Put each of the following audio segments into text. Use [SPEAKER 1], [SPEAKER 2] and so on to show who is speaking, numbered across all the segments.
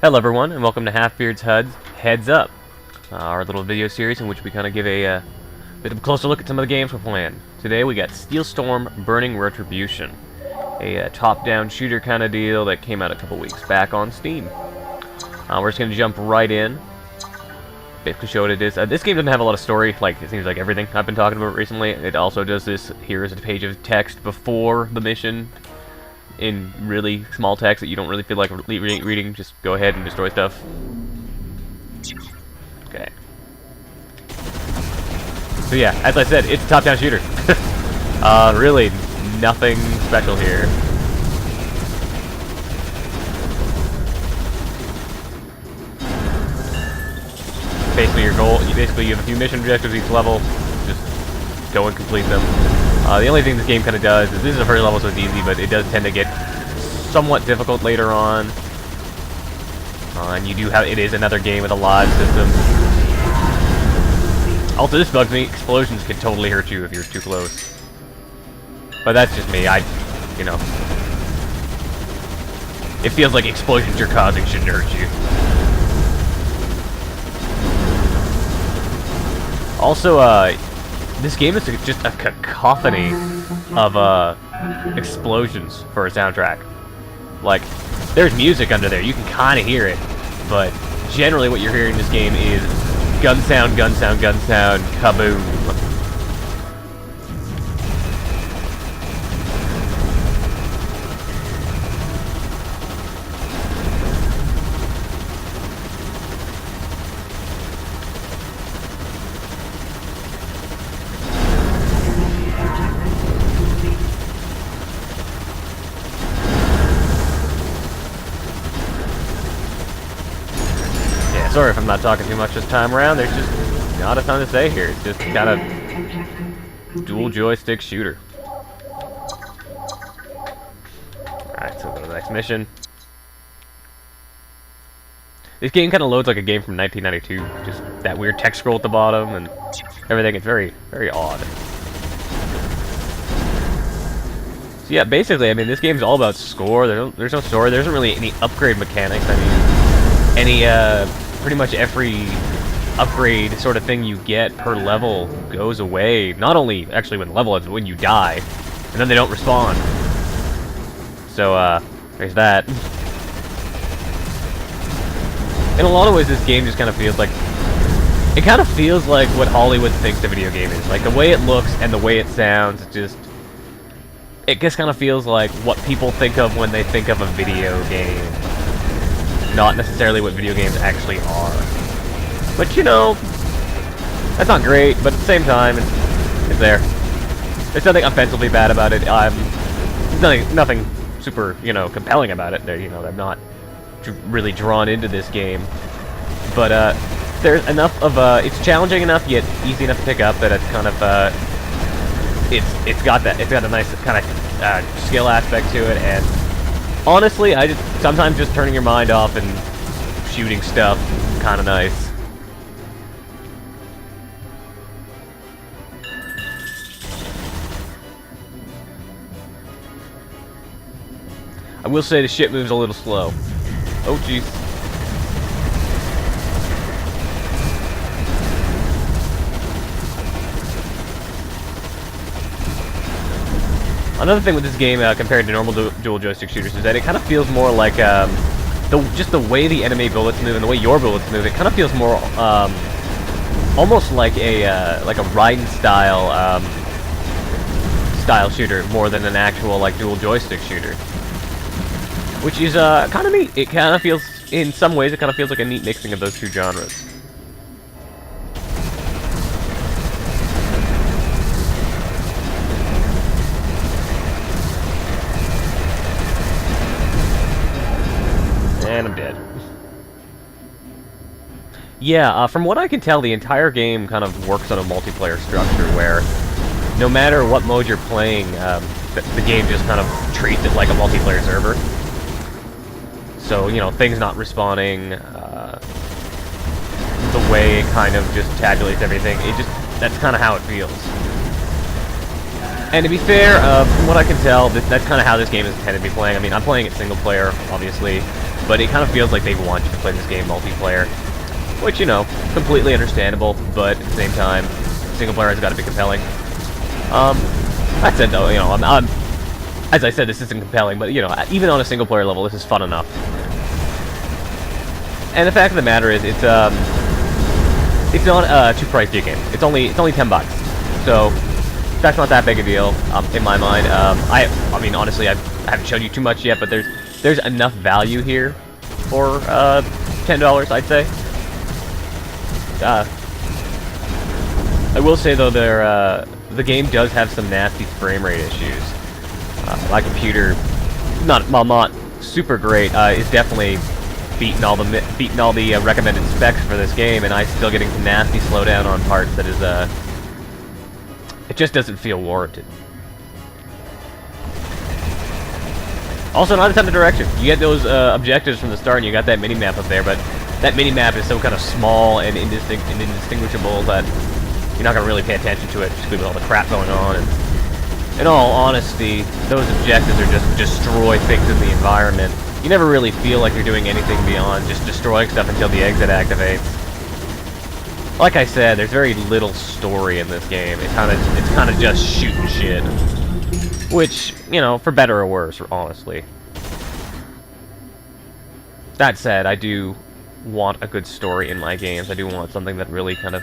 [SPEAKER 1] Hello everyone, and welcome to HalfBeard's HUD's Heads Up, our little video series in which we kind of give a bit of a closer look at some of the games we're playing. Today we got Steel Storm Burning Retribution, a top-down shooter kind of deal that came out a couple weeks back on Steam. We're just going to jump right in, basically show what it is. This game doesn't have a lot of story, like it seems like everything I've been talking about recently. It also does this. Here is a page of text before the mission, in really small text that you don't really feel like reading. Just go ahead and destroy stuff. Okay. So yeah, as I said, it's a top-down shooter. Really nothing special here. Basically your goal, you have a few mission objectives each level, just go and complete them. The only thing this game kind of does is, this is the first level so it's easy, but it does tend to get somewhat difficult later on. And you do have, it is another game with a live system. Also, this bugs me, explosions can totally hurt you if you're too close. But that's just me, you know. It feels like explosions you're causing shouldn't hurt you. Also, this game is just a cacophony of explosions for a soundtrack. Like, there's music under there, you can kind of hear it, but generally what you're hearing in this game is gun sound, gun sound, gun sound, kaboom. Sorry if I'm not talking too much this time around, there's just not a ton to say here. It's just kind of dual joystick shooter. Alright, so we'll go to the next mission. This game kind of loads like a game from 1992. Just that weird text scroll at the bottom and everything. It's very, very odd. So yeah, basically, I mean, this game's all about score. There's no story. There isn't really any upgrade mechanics. I mean, pretty much every upgrade sort of thing you get per level goes away. Not only actually when the level ends, but when you die. And then they don't respawn. So, there's that. In a lot of ways, this game just kind of feels like... It kind of feels like what Hollywood thinks a video game is. Like, the way it looks and the way it sounds, it just kind of feels like what people think of when they think of a video game. Not necessarily what video games actually are. But, you know, that's not great, but at the same time, it's there. There's nothing offensively bad about it. There's nothing super, you know, compelling about it. I'm not really drawn into this game. But, there's enough of, it's challenging enough, yet easy enough to pick up that it's kind of, it's got a nice kind of, skill aspect to it, and honestly, sometimes just turning your mind off and shooting stuff, kind of nice. I will say the shit moves a little slow. Oh jeez. Another thing with this game, compared to normal dual joystick shooters, is that it kind of feels more like, just the way the enemy bullets move and the way your bullets move, it kind of feels more, almost like a Raiden style, style shooter, more than an actual, like, dual joystick shooter. Which is, kind of neat. It kind of feels, in some ways, it kind of feels like a neat mixing of those two genres. And I'm dead. Yeah, from what I can tell, the entire game kind of works on a multiplayer structure where no matter what mode you're playing, the game just kind of treats it like a multiplayer server. So, you know, things not respawning, the way it kind of just tabulates everything, that's kind of how it feels. And to be fair, from what I can tell, that's kind of how this game is intended to be playing. I mean, I'm playing it single player, obviously, but it kind of feels like they want you to play this game multiplayer, which, you know, completely understandable, but at the same time, single player has got to be compelling. That said, though, you know, as I said, this isn't compelling, but, you know, even on a single player level, this is fun enough. And the fact of the matter is, it's not a too pricey game. It's only $10, so that's not that big a deal in my mind. I mean, honestly, I haven't showed you too much yet, but there's enough value here for $10, I'd say. I will say though, the game does have some nasty frame rate issues. My computer, not super great, is definitely beating all the recommended specs for this game, and I'm still getting some nasty slowdown on parts that is it just doesn't feel warranted. Also, not a ton of direction. You get those objectives from the start, and you got that mini-map up there, but that mini-map is so kind of small and indistinguishable that you're not going to really pay attention to it, just with all the crap going on. And in all honesty, those objectives are just destroy things in the environment. You never really feel like you're doing anything beyond just destroying stuff until the exit activates. Like I said, there's very little story in this game. It's kind of just shooting shit, which, you know, for better or worse, honestly. That said, I do want a good story in my games. I do want something that really kind of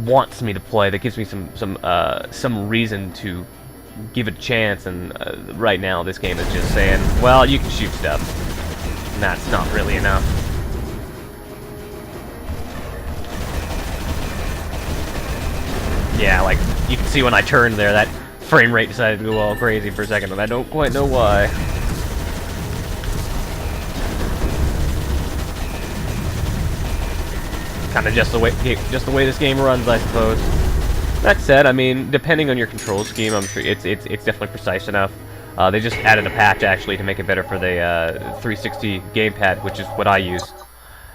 [SPEAKER 1] wants me to play, that gives me some reason to give it a chance. And right now, this game is just saying, well, you can shoot stuff, and that's not really enough. Yeah, like, you can see when I turned there, that frame rate decided to go all crazy for a second, and I don't quite know why. Kind of just the way this game runs, I suppose. That said, I mean, depending on your control scheme, I'm sure it's definitely precise enough. They just added a patch actually to make it better for the 360 gamepad, which is what I use,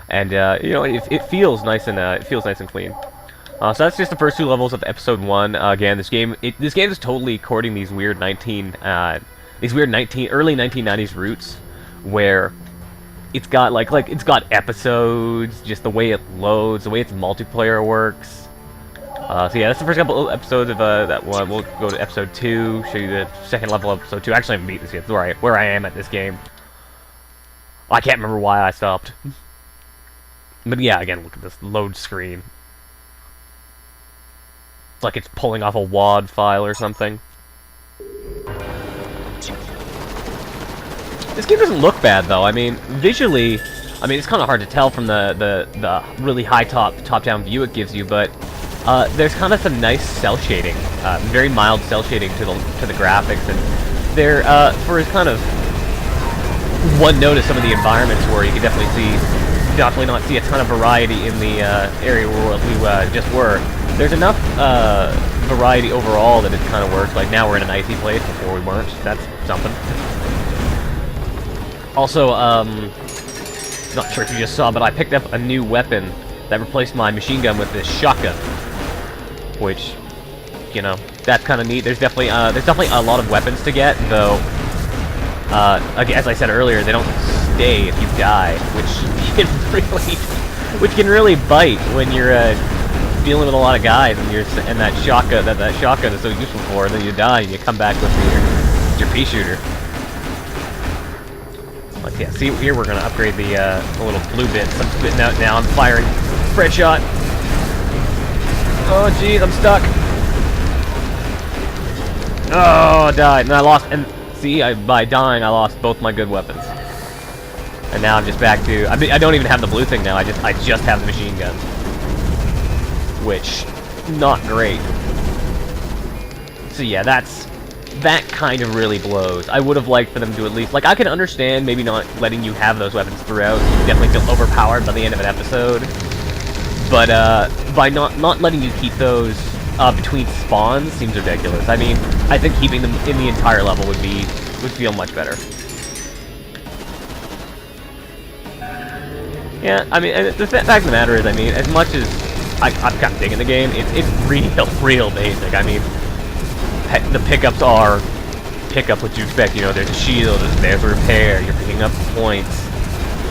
[SPEAKER 1] and you know, it feels nice and clean. So that's just the first 2 levels of episode 1. Again, this game is totally courting these weird early 1990s roots, where it's got it's got episodes, just the way it loads, the way its multiplayer works. So yeah, that's the first couple of episodes of that one. We'll go to episode 2, show you the second level of episode 2. Actually, I haven't beat this yet. That's where I am at this game. I can't remember why I stopped. But yeah, again, look at this load screen. Like it's pulling off a WAD file or something. This game doesn't look bad though. I mean, visually, it's kind of hard to tell from the really high top-down view it gives you, but there's kind of some nice cell shading, very mild cell shading to the graphics, and there for kind of one note of some of the environments where you can definitely not see a ton of variety in the area where we just were. There's enough variety overall that it kind of works. Like now we're in an icy place, before we weren't. That's something. Also, not sure if you just saw, but I picked up a new weapon that replaced my machine gun with this shotgun, which, you know, that's kind of neat. There's definitely a lot of weapons to get, though. As I said earlier, they don't stay if you die, which can really bite when you're dealing with a lot of guys, and that shotgun is so useful for, and then you die and you come back with your pea shooter. Like, yeah, see here we're gonna upgrade the little blue bits. I'm spitting out now. I'm firing spread shot. Oh jeez, I'm stuck. Oh, I died, and I lost. And see, by dying, I lost both my good weapons. And now I'm just back to. I don't even have the blue thing now. I just have the machine gun, which not great. So yeah, that kind of really blows. I would have liked for them to at least, like, I can understand maybe not letting you have those weapons throughout. You definitely feel overpowered by the end of an episode. But by not letting you keep those between spawns seems ridiculous. I mean, I think keeping them in the entire level would feel much better. Yeah, I mean, the fact of the matter is, I mean, as much as I'm kind of digging the game, it's real basic. I mean, the pickups are pick up what you expect. You know, there's a shield, there's a repair, you're picking up points.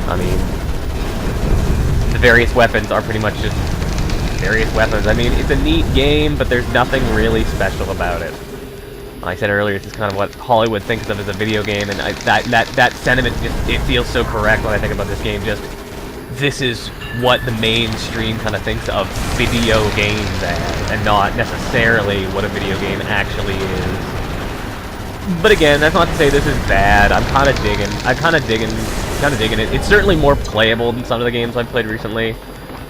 [SPEAKER 1] I mean, the various weapons are pretty much just various weapons. I mean, it's a neat game, but there's nothing really special about it. Like I said earlier, it's just kind of what Hollywood thinks of as a video game, and that sentiment just, it feels so correct when I think about this game. Just, this is what the mainstream kind of thinks of video games as, and not necessarily what a video game actually is. But again, that's not to say this is bad. I'm kind of digging it. It's certainly more playable than some of the games I've played recently.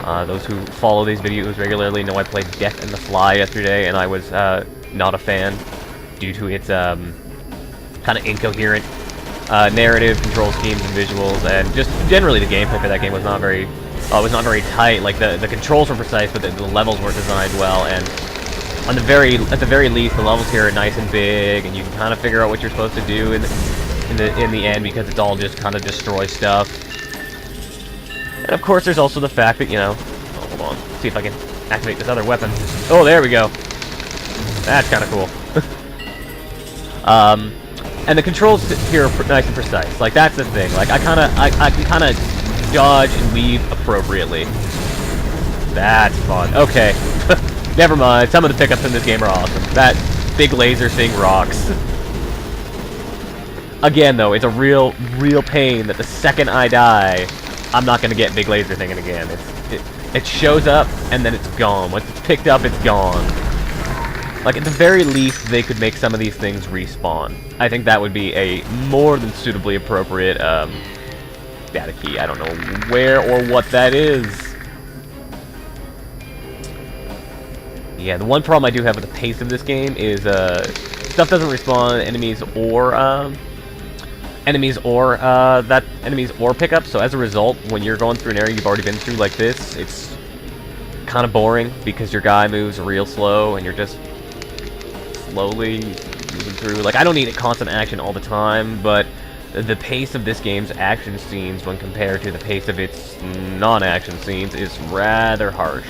[SPEAKER 1] Those who follow these videos regularly know I played Death and the Fly yesterday, and I was not a fan due to its kind of incoherent narrative, control schemes, and visuals, and just generally the gameplay for that game was not very tight. Like the controls were precise, but the levels weren't designed well, and at the very least, the levels here are nice and big, and you can kind of figure out what you're supposed to do in the end, because it's all just kind of destroy stuff. And of course, there's also the fact that, you know, oh, hold on, see if I can activate this other weapon. Oh, there we go. That's kind of cool. And the controls here are nice and precise. Like, that's the thing. Like, I can kind of dodge and weave appropriately. That's fun. Okay. Never mind. Some of the pickups in this game are awesome. That big laser thing rocks. Again, though, it's a real pain that the second I die, I'm not gonna get big laser thing again. It shows up and then it's gone. Once it's picked up, it's gone. Like, at the very least, they could make some of these things respawn. I think that would be a more than suitably appropriate data key. I don't know where or what that is. Yeah, the one problem I do have with the pace of this game is stuff doesn't respawn enemies or pickups. So as a result, when you're going through an area you've already been through like this, it's kind of boring because your guy moves real slow and you're just slowly moving through. Like, I don't need a constant action all the time, but the pace of this game's action scenes when compared to the pace of its non-action scenes is rather harsh.